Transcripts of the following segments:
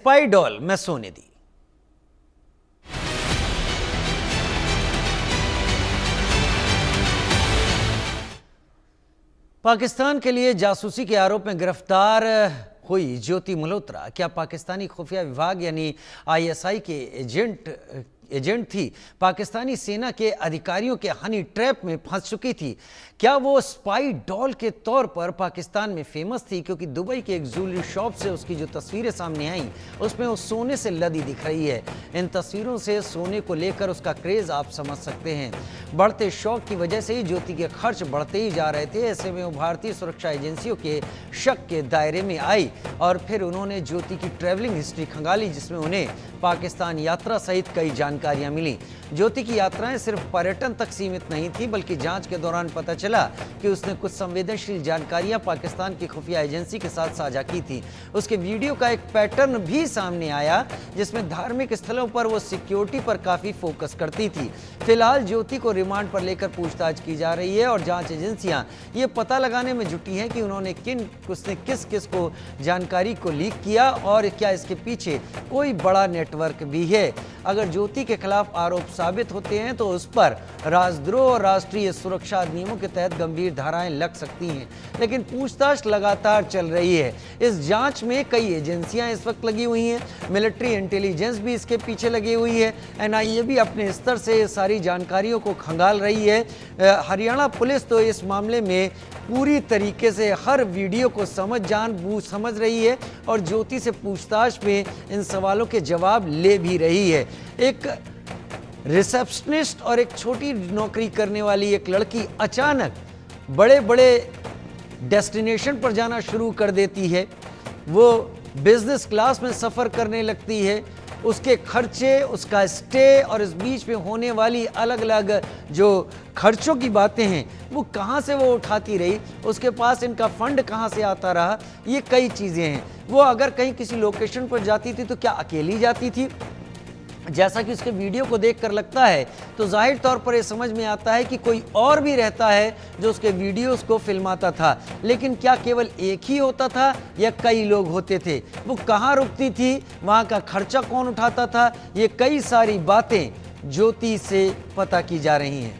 Spy doll मैं सोने दी। पाकिस्तान के लिए जासूसी के आरोप में गिरफ्तार हुई ज्योति मल्होत्रा क्या पाकिस्तानी खुफिया विभाग यानी आईएसआई के एजेंट थी? पाकिस्तानी सेना के अधिकारियों के हनी ट्रैप में फंस चुकी थी। क्या वो स्पाई डॉल के तौर पर पाकिस्तान में फेमस थी? क्योंकि दुबई के एक ज्वेलरी शॉप से उसकी जो तस्वीरें सामने आई उसमें वो सोने से लदी दिख रही है। इन तस्वीरों से सोने को लेकर उसका क्रेज आप समझ सकते हैं। बढ़ते शौक की वजह से ही ज्योति के खर्च बढ़ते ही जा रहे थे। ऐसे में वो भारतीय सुरक्षा एजेंसियों के शक के दायरे में आई और फिर उन्होंने ज्योति की ट्रैवलिंग हिस्ट्री खंगाली, जिसमें उन्हें पाकिस्तान यात्रा सहित कई जानकारियां मिली। ज्योति की यात्राएं सिर्फ पर्यटन तक सीमित नहीं थी, बल्कि जांच के दौरान पता चला कि उसने कुछ संवेदनशील जानकारियां पाकिस्तान की खुफिया एजेंसी के साथ साझा की थी। उसके वीडियो का एक पैटर्न भी सामने आया, जिसमें धार्मिक स्थलों पर वो सिक्योरिटी पर काफी फोकस करती थी। फिलहाल ज्योति को रिमांड पर लेकर पूछताछ की जा रही है और जांच एजेंसियां ये पता लगाने में जुटी हैं कि उसने किस किस को जानकारी को लीक किया और क्या इसके पीछे कोई बड़ा नेटवर्क भी है। अगर ज्योति के खिलाफ आरोप साबित होते हैं तो उस पर राजद्रोह और राष्ट्रीय सुरक्षा अधिनियमों के तहत गंभीर धाराएं लग सकती हैं, लेकिन पूछताछ लगातार चल रही है। इस जांच में कई एजेंसियां इस वक्त लगी हुई हैं। मिलिट्री इंटेलिजेंस भी इसके पीछे लगी हुई है। एनआईए भी अपने स्तर से सारी जानकारियों को खंगाल रही है। हरियाणा पुलिस तो इस मामले में पूरी तरीके से हर वीडियो को समझ रही है और ज्योति से पूछताछ में इन सवालों के जवाब ले भी रही है। एक रिसेप्शनिस्ट और एक छोटी नौकरी करने वाली एक लड़की अचानक बड़े बड़े डेस्टिनेशन पर जाना शुरू कर देती है। वो बिजनेस क्लास में सफ़र करने लगती है। उसके खर्चे, उसका स्टे और इस बीच में होने वाली अलग अलग जो खर्चों की बातें हैं वो कहाँ से वो उठाती रही, उसके पास इनका फंड कहाँ से आता रहा, ये कई चीज़ें हैं। वो अगर कहीं किसी लोकेशन पर जाती थी तो क्या अकेली जाती थी? जैसा कि उसके वीडियो को देखकर लगता है तो जाहिर तौर पर यह समझ में आता है कि कोई और भी रहता है जो उसके वीडियोस को फिल्माता था। लेकिन क्या केवल एक ही होता था या कई लोग होते थे? वो कहाँ रुकती थी? वहाँ का खर्चा कौन उठाता था? ये कई सारी बातें ज्योति से पता की जा रही हैं।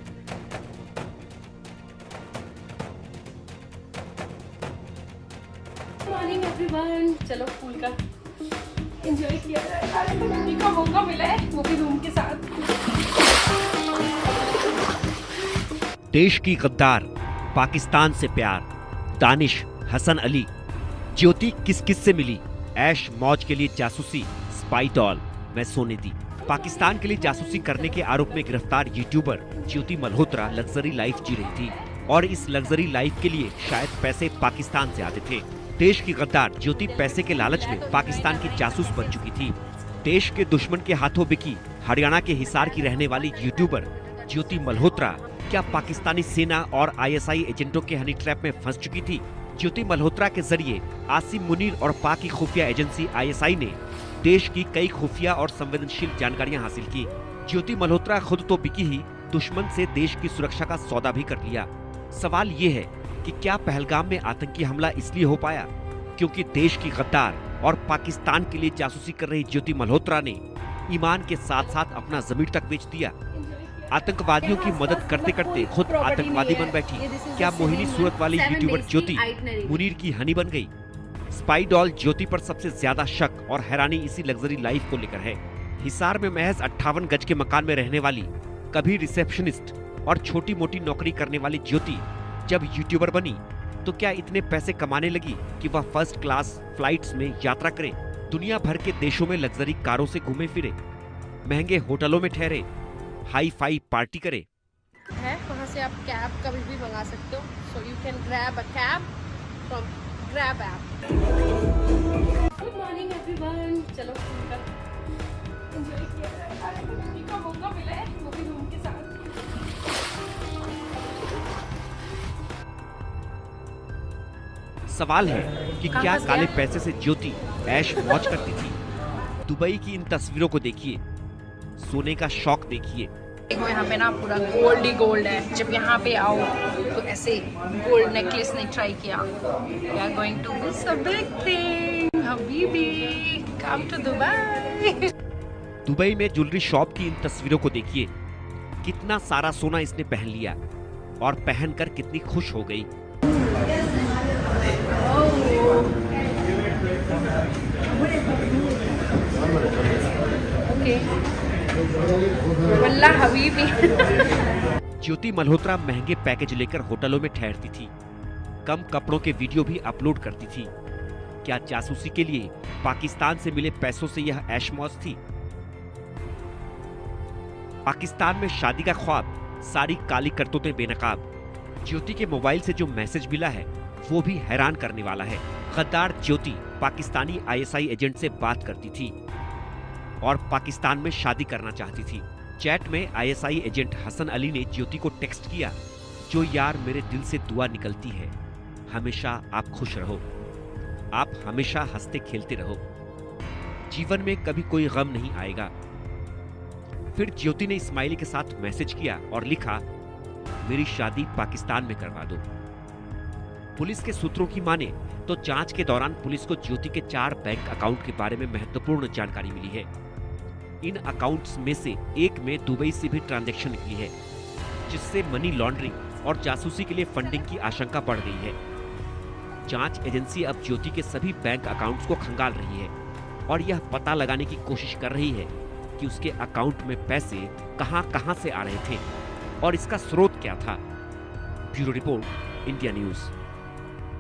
मॉर्निंग एवरीवन, चलो फूल का एंजॉय किया जाए। मम्मी का मौका मिला है, वो भी रूम के साथ। देश की गद्दार, पाकिस्तान से प्यार, दानिश, हसन अली, ज्योति किस किस से मिली, ऐश मौज के लिए जासूसी, स्पाई डॉल मैं सोने दी। पाकिस्तान के लिए जासूसी करने के आरोप में गिरफ्तार यूट्यूबर ज्योति मल्होत्रा लग्जरी लाइफ जी रही थी और इस लग्जरी लाइफ के लिए शायद पैसे पाकिस्तान से आते थे। देश की गद्दार ज्योति पैसे के लालच में पाकिस्तान की जासूस बन चुकी थी। देश के दुश्मन के हाथों बिकी हरियाणा के हिसार की रहने वाली यूट्यूबर ज्योति मल्होत्रा क्या पाकिस्तानी सेना और आईएसआई एजेंटों के हनी ट्रैप में फंस चुकी थी? ज्योति मल्होत्रा के जरिए आसिम मुनीर और पाक की खुफिया एजेंसी आईएसआई ने देश की कई खुफिया और संवेदनशील जानकारियां हासिल की। ज्योति मल्होत्रा खुद तो बिकी ही, दुश्मन से देश की सुरक्षा का सौदा भी कर लिया। सवाल ये है कि क्या पहलगाम में आतंकी हमला इसलिए हो पाया क्योंकि देश की गद्दार और पाकिस्तान के लिए जासूसी कर रही ज्योति मल्होत्रा ने ईमान के साथ साथ अपना ज़मीर तक बेच दिया। आतंकवादियों की मदद करते करते खुद आतंकवादी बन बैठी। क्या मोहिनी सूरत वाली यूट्यूबर ज्योति मुनीर की हनी बन गई? स्पाई डॉल ज्योति पर सबसे ज्यादा शक और हैरानी इसी लग्जरी लाइफ को लेकर है। हिसार में महज 58 गज के मकान में रहने वाली, कभी रिसेप्शनिस्ट और छोटी मोटी नौकरी करने वाली ज्योति जब यूट्यूबर बनी तो क्या इतने पैसे कमाने लगी कि वह फर्स्ट क्लास फ्लाइट्स में यात्रा करे, दुनिया भर के देशों में लग्जरी कारों से घूमे फिरे, महंगे होटलों में ठहरे, हाई फाई पार्टी करे? है वहाँ से आप कैब कभी भी मंगा सकते हो। So you can grab a cab from grab app. Good morning everyone, चलो फूल का एंजॉय किया जाए। मम्मी का मौका मिला है, वो भी रूम के साथ। सवाल है कि क्या काले पैसे से ज्योति ऐश मौज करती थी? दुबई की इन तस्वीरों को देखिए, सोने का शौक देखिए। देखो यहाँ पे ना पूरा गोल्ड ही गोल्ड है। जब यहाँ पे आओ तो ऐसे गोल्ड नेकलेस नहीं ट्राई किया। We are going to miss a big thing. Habibi, come to Dubai. Dubai में ज्वेलरी शॉप की इन तस्वीरों को देखिए। कितना सारा सोना इसने पहन लिया और पहनकर कितनी खुश हो गई। Okay. Wallah Habibi. ज्योति मल्होत्रा महंगे पैकेज लेकर होटलों में ठहरती थी। कम कपड़ों के वीडियो भी अपलोड करती थी। क्या जासूसी के लिए पाकिस्तान से मिले पैसों से यह ऐश मौज थी? पाकिस्तान में शादी का ख्वाब, सारी काली करतूतें बेनकाब। ज्योति के मोबाइल से जो मैसेज मिला है वो भी हैरान करने वाला है। गद्दार ज्योति पाकिस्तानी आईएसआई एजेंट से बात करती थी और पाकिस्तान में शादी करना चाहती थी। चैट में आईएसआई एजेंट हसन अली ने ज्योति को टेक्स्ट किया, जो यार मेरे दिल से दुआ निकलती है, हमेशा आप खुश रहो, आप हमेशा हंसते खेलते रहो, जीवन में कभी कोई गम नहीं आएगा। फिर ज्योति ने इस्माइली के साथ मैसेज किया और लिखा, मेरी शादी पाकिस्तान में करवा दो। पुलिस के सूत्रों की माने तो जांच के दौरान पुलिस को ज्योति के 4 बैंक अकाउंट के बारे में महत्वपूर्ण जानकारी मिली है। इन अकाउंट्स में से एक में दुबई से भी ट्रांजैक्शन निकली है, जिससे मनी लॉन्ड्रिंग और जासूसी के लिए फंडिंग की आशंका बढ़ गई है। जांच एजेंसी अब ज्योति के सभी बैंक अकाउंट्स को खंगाल रही है और यह पता लगाने की कोशिश कर रही है कि उसके अकाउंट में पैसे कहां-कहां से आ रहे थे और इसका स्रोत क्या था। Bureau report, India news.